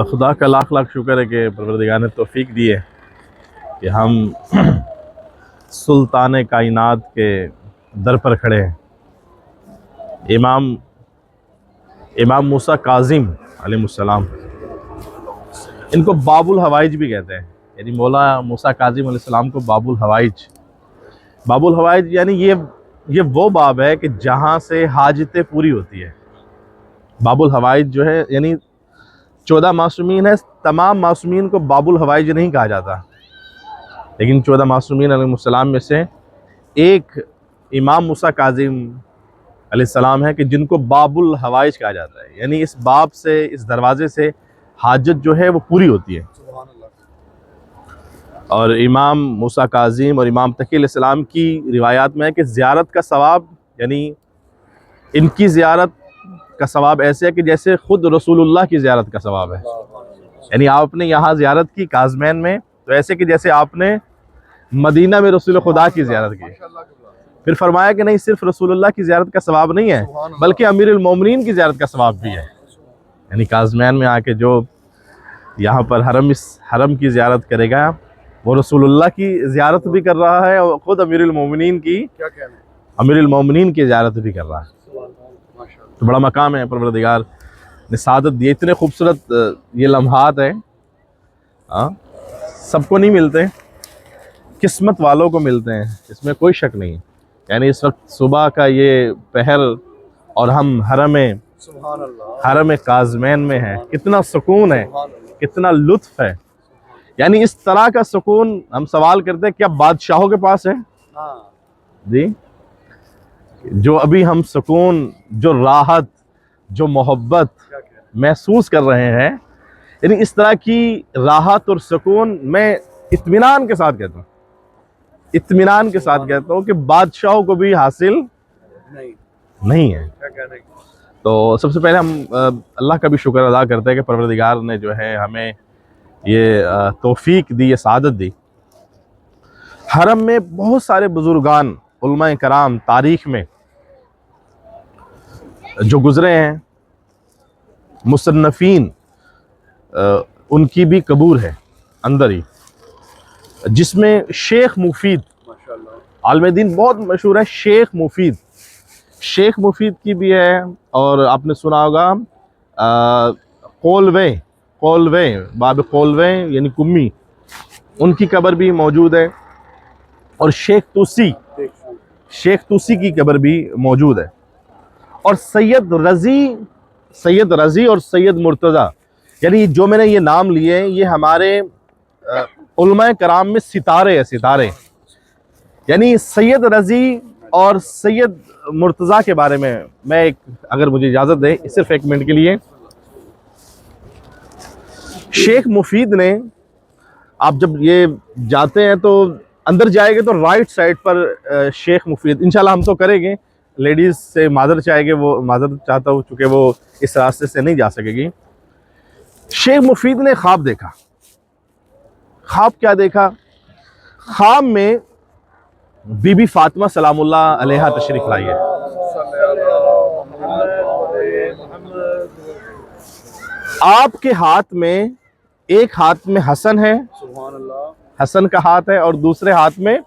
खुदा का लाख लाख शुक्र है कि परवरदिगार ने तौफीक दी है कि हम सुल्तान कायनात के दर पर खड़े हैं। इमाम मूसा काज़िम अलैहिस्सलाम, इनको बाबुल हवाइज भी कहते हैं। यानी मौला मूसा काज़िम अलैहिस्सलाम को बाबुल हवाइज यानी ये वो बाब है कि जहाँ से हाजतें पूरी होती है। बाबुल हवाइज जो है यानी 14 मासूमीन है, तमाम मासूमीन को बाबुल हवाइज नहीं कहा जाता, लेकिन 14 मासूमीन अलैहिस्सलाम में से एक इमाम मूसा काज़िम अलैहिस्सलाम है कि जिनको बाबुल हवाइज कहा जाता है। यानी इस बाब से, इस दरवाजे से हाजत जो है वो पूरी होती है। और इमाम मूसा काज़िम और इमाम तकी अलैहिस्सलाम की रिवायात में है कि ज़ियारत का सवाब, यानी इनकी ज़ियारत का सवाब ऐसे है कि जैसे ख़ुद रसूलुल्लाह की ज़ियारत का सवाब है। यानी आपने यहाँ ज़ियारत की काज़मैन में, तो ऐसे कि जैसे आपने मदीना में रसूल खुदा की ज़ियारत की। फिर फरमाया कि नहीं, सिर्फ रसूलुल्लाह की ज़ियारत का सवाब नहीं है, बल्कि अमीरुल मोमिनीन की ज़ियारत का सवाब भी है। यानी काज़मैन में आके जो यहाँ पर हरम की ज़ियारत करेगा, वो रसूलुल्लाह की ज़ियारत भी कर रहा है और ख़ुद अमीरुल मोमिनीन की ज़ियारत भी कर रहा है। तो बड़ा मकाम है, परवरदिगार ने सादत दी। इतने खूबसूरत ये लम्हात हैं, सबको नहीं मिलते, किस्मत वालों को मिलते हैं, इसमें कोई शक नहीं। यानी इस वक्त सुबह का ये पहर और हम हरम काज़मैन में हैं, कितना सुकून है, कितना लुत्फ़ है। यानी इस तरह का सुकून हम सवाल करते हैं क्या बादशाहों के पास है? जी, जो अभी हम सुकून, जो राहत, जो मोहब्बत महसूस कर रहे हैं, यानी इस तरह की राहत और सुकून मैं इत्मीनान के साथ कहता हूँ कि बादशाहों को भी हासिल नहीं है। तो सबसे पहले हम अल्लाह का भी शुक्र अदा करते हैं कि परवरदिगार ने जो है हमें ये तौफीक दी, ये सादत दी। हरम में बहुत सारे बुजुर्गान उलमा कराम तारीख़ में जो गुज़रे हैं, मुसन्नफ़ीन, उनकी भी कबूर है अंदर ही, जिसमें शेख मुफीद, आलिम दीन बहुत मशहूर है, शेख मुफीद की भी है। और आपने सुना होगा कौलवे बाब कौलवे यानी कुम्मी, उनकी कब्र भी मौजूद है। और शेख तूसी की कब्र भी मौजूद है। और सैयद रज़ी और सैयद मुर्तज़ा, यानी जो मैंने ये नाम लिए, ये हमारे उलमा कराम में सितारे। यानी सैयद रज़ी और सैयद मुर्तज़ा के बारे में मैं एक, अगर मुझे इजाज़त दें सिर्फ एक मिनट के लिए। शेख मुफीद ने, आप जब ये जाते हैं तो अंदर जाएंगे तो राइट साइड पर शेख मुफीद, इंशाल्लाह हम तो करेंगे, लेडीज़ से माजर चाहता हूँ चूँकि वो इस रास्ते से नहीं जा सकेगी। शेख मुफीद ने ख्वाब देखा। ख्वाब क्या देखा? ख्वाब में बीबी फातिमा सलामुल्लाह अलैहा तशरीफ़ लाई है। आपके हाथ में, एक हाथ में हसन है, हसन का हाथ है, और दूसरे हाथ में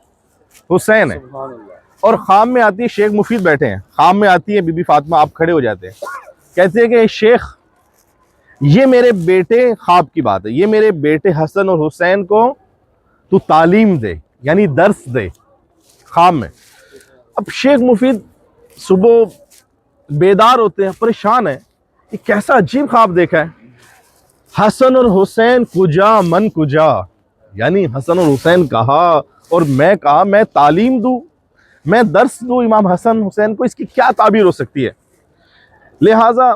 हुसैन है। और ख्वाब में आती है, शेख मुफीद बैठे हैं, ख्वाब में आती है बीबी फातिमा, आप खड़े हो जाते हैं, कहते हैं कि शेख, ये मेरे बेटे, ख्वाब की बात है, ये मेरे बेटे हसन और हुसैन को तू तालीम दे, यानी दर्स दे, ख्वाब में। अब शेख मुफीद सुबह बेदार होते हैं, परेशान है, ये कैसा अजीब ख्वाब देखा है। हसन और हुसैन कुजा मन कुजा, यानी हसन और हुसैन कहा और मैं कहा मैं तालीम दूं, मैं दर्स दूं इमाम हसन हुसैन को, इसकी क्या ताबीर हो सकती है। लिहाजा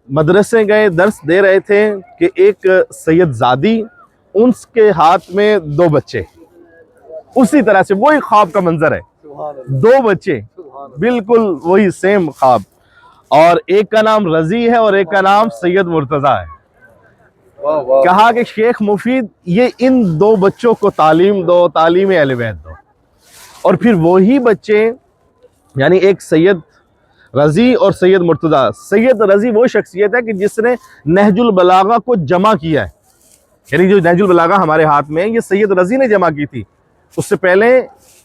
मदरसे गए, दर्स दे रहे थे कि एक सैयदजादी, उसके हाथ में 2 बच्चे, उसी तरह से वही ख्वाब का मंजर है, 2 बच्चे, बिल्कुल वही सेम ख्वाब, और एक का नाम रजी है और एक का नाम सैयद मुर्तज़ा है। कहा कि शेख मुफीद, ये इन 2 बच्चों को तालीम दो, तालीम अहले बैत दो। और फिर वही बच्चे, यानी एक सैयद रजी और सैयद मुर्तज़ा। सैयद रजी वो शख्सियत है कि जिसने नहजुल बलागा को जमा किया है, यानी जो नहजुल बलागा हमारे हाथ में है ये सैयद रजी ने जमा की थी। उससे पहले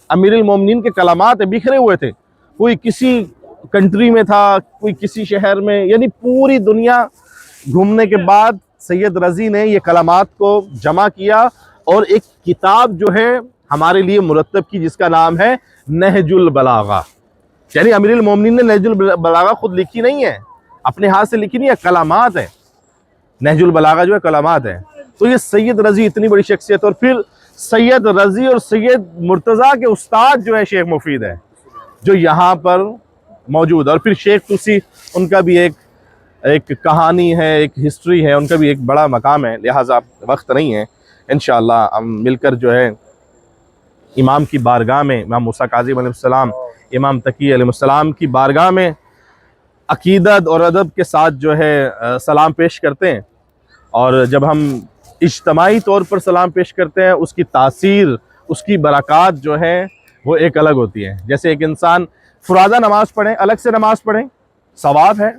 अमीरुल मोमिनीन के कलामात बिखरे हुए थे, कोई किसी कंट्री में था, कोई किसी शहर में, यानी पूरी दुनिया घूमने के बाद सैयद रजी ने ये कलामात को जमा किया और एक किताब जो है हमारे लिए मुरत्तब की, जिसका नाम है नहजुल बलागा। यानी अमीरुल मोमिनीन ने नहजुल बलागा खुद लिखी नहीं है, अपने हाथ से लिखी नहीं है, कलामात है। नहजुल बलागा जो है कलामात है। तो ये सैयद रजी इतनी बड़ी शख्सियत, और फिर सैयद रजी और सैयद मुर्तज़ा के उस्ताद जो है शेख मुफीद है, जो यहाँ पर मौजूद है। और फिर शेख तुसी, उनका भी एक कहानी है, एक हिस्ट्री है, उनका भी एक बड़ा मकाम है। लिहाजा वक्त नहीं है, इंशाअल्लाह हम मिलकर जो है इमाम की बारगाह में, इमाम मूसा काज़िम अलैहिस्सलाम, इमाम तकी अलैहिस्सलाम की बारगाह में अकीदत और अदब के साथ जो है सलाम पेश करते हैं। और जब हम इज्तमाई तौर पर सलाम पेश करते हैं, उसकी तासीर, उसकी बरक़ात जो है वो एक अलग होती है। जैसे एक इंसान फुरादा नमाज पढ़े, अलग से नमाज पढ़े, सवाब है,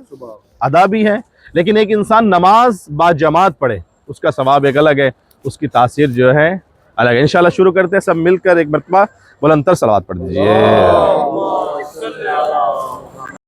अदा भी है, लेकिन एक इंसान नमाज बाजमात पढ़े, उसका सवाब एक अलग है, उसकी तासीर जो है अलग है। इंशाल्लाह शुरू करते हैं, सब मिलकर एक मरतबा बुलंदतर सलावत पढ़ दीजिए।